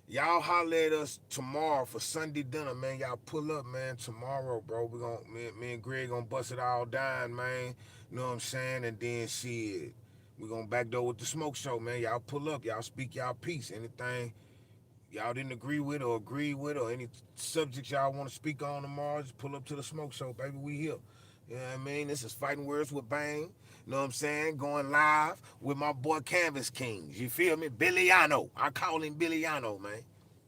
Y'all holler at us tomorrow for Sunday dinner, man. Y'all pull up, man, tomorrow, bro. Me and Greg gonna bust it all down, man. You know what I'm saying? And then shit, we gonna backdoor with the smoke show, man. Y'all pull up, y'all speak y'all piece. Anything y'all didn't agree with or any subjects y'all want to speak on tomorrow, just pull up to the smoke show, baby. We here. You know what I mean? This is Fighting Words with Bang. You know what I'm saying? Going live with my boy Canvas Kingz. You feel me? Billiano. I call him Billiano, man.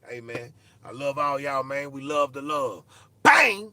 Hey, man. I love all y'all, man. We love the love. Bang!